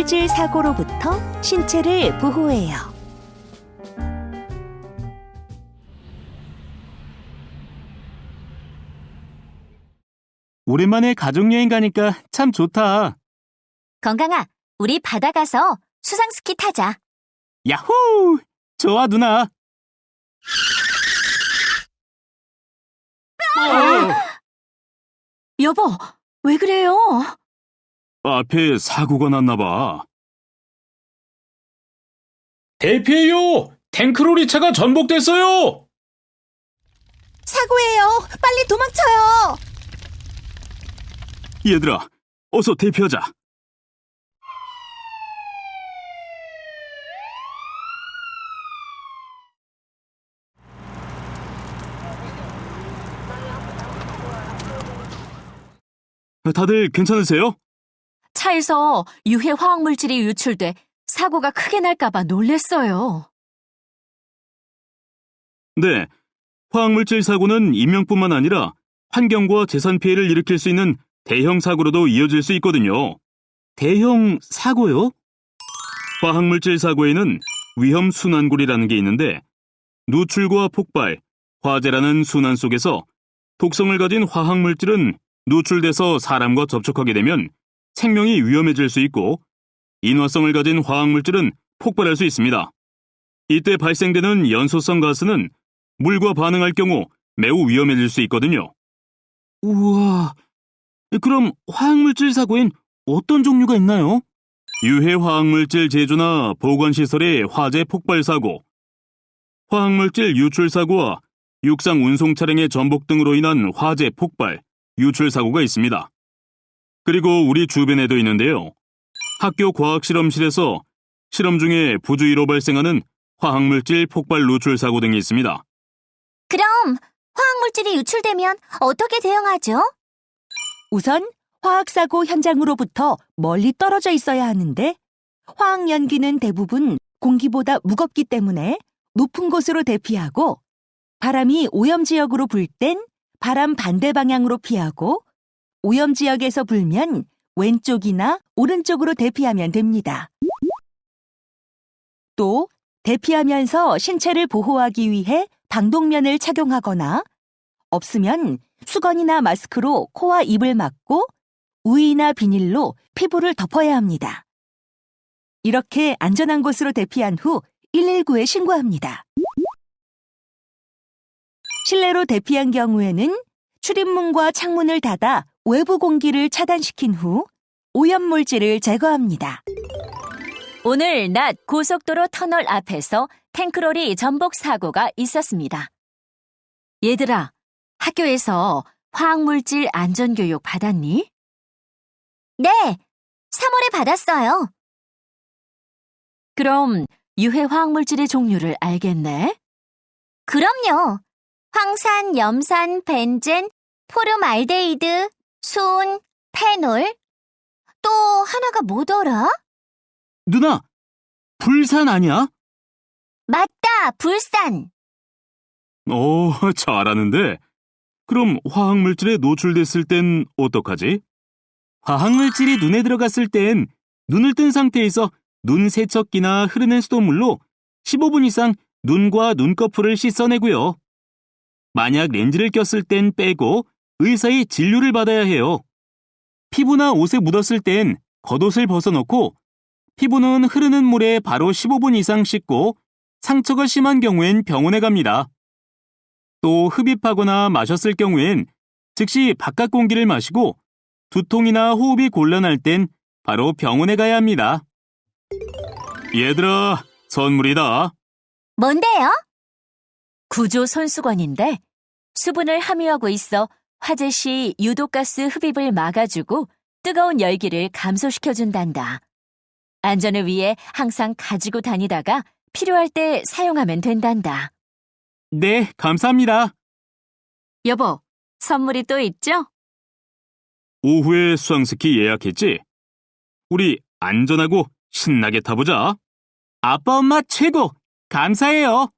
화학물질 사고로부터 신체를 보호해요. 오랜만에 가족여행 가니까 참 좋다. 건강아, 우리 바다 가서 수상스키 타자. 야호! 좋아, 누나. 여보, 왜 그래요? 앞에 사고가 났나 봐. 대피해요! 탱크로리 차가 전복됐어요! 사고예요. 빨리 도망쳐요. 얘들아, 어서 대피하자. 다들 괜찮으세요? 차에서 유해 화학물질이 유출돼 사고가 크게 날까봐 놀랬어요. 네, 화학물질 사고는 인명뿐만 아니라 환경과 재산 피해를 일으킬 수 있는 대형 사고로도 이어질 수 있거든요. 대형 사고요? 화학물질 사고에는 위험 순환골이라는 게 있는데 누출과 폭발, 화재라는 순환 속에서 독성을 가진 화학물질은 누출돼서 사람과 접촉하게 되면 생명이 위험해질 수 있고 인화성을 가진 화학물질은 폭발할 수 있습니다. 이때 발생되는 연소성 가스는 물과 반응할 경우 매우 위험해질 수 있거든요. 우와, 그럼 화학물질 사고엔 어떤 종류가 있나요? 유해 화학물질 제조나 보관시설의 화재 폭발 사고, 화학물질 유출 사고와 육상 운송 차량의 전복 등으로 인한 화재 폭발, 유출 사고가 있습니다. 그리고 우리 주변에도 있는데요. 학교 과학실험실에서 실험 중에 부주의로 발생하는 화학물질 폭발 누출 사고 등이 있습니다. 그럼 화학물질이 유출되면 어떻게 대응하죠? 우선 화학사고 현장으로부터 멀리 떨어져 있어야 하는데 화학연기는 대부분 공기보다 무겁기 때문에 높은 곳으로 대피하고 바람이 오염지역으로 불 땐 바람 반대 방향으로 피하고 오염지역에서 불면 왼쪽이나 오른쪽으로 대피하면 됩니다. 또 대피하면서 신체를 보호하기 위해 방독면을 착용하거나 없으면 수건이나 마스크로 코와 입을 막고 우이나 비닐로 피부를 덮어야 합니다. 이렇게 안전한 곳으로 대피한 후 119에 신고합니다. 실내로 대피한 경우에는 출입문과 창문을 닫아 외부 공기를 차단시킨 후 오염물질을 제거합니다. 오늘 낮 고속도로 터널 앞에서 탱크로리 전복 사고가 있었습니다. 얘들아, 학교에서 화학물질 안전교육 받았니? 네, 3월에 받았어요. 그럼 유해 화학물질의 종류를 알겠네? 그럼요. 황산, 염산, 벤젠, 포름알데히드, 수은, 페놀. 또 하나가 뭐더라? 누나, 불산 아니야? 맞다, 불산. 오, 잘하는데. 그럼 화학물질에 노출됐을 땐 어떡하지? 화학물질이 눈에 들어갔을 땐 눈을 뜬 상태에서 눈 세척기나 흐르는 수돗물로 15분 이상 눈과 눈꺼풀을 씻어내고요. 만약 렌즈를 꼈을 땐 빼고 의사의 진료를 받아야 해요. 피부나 옷에 묻었을 땐 겉옷을 벗어놓고 피부는 흐르는 물에 바로 15분 이상 씻고 상처가 심한 경우엔 병원에 갑니다. 또 흡입하거나 마셨을 경우엔 즉시 바깥 공기를 마시고 두통이나 호흡이 곤란할 땐 바로 병원에 가야 합니다. 얘들아, 선물이다. 뭔데요? 구조 손수건인데 수분을 함유하고 있어 화재 시 유독가스 흡입을 막아주고 뜨거운 열기를 감소시켜준단다. 안전을 위해 항상 가지고 다니다가 필요할 때 사용하면 된단다. 네, 감사합니다. 여보, 선물이 또 있죠? 오후에 수상스키 예약했지? 우리 안전하고 신나게 타보자. 아빠 엄마 최고! 감사해요.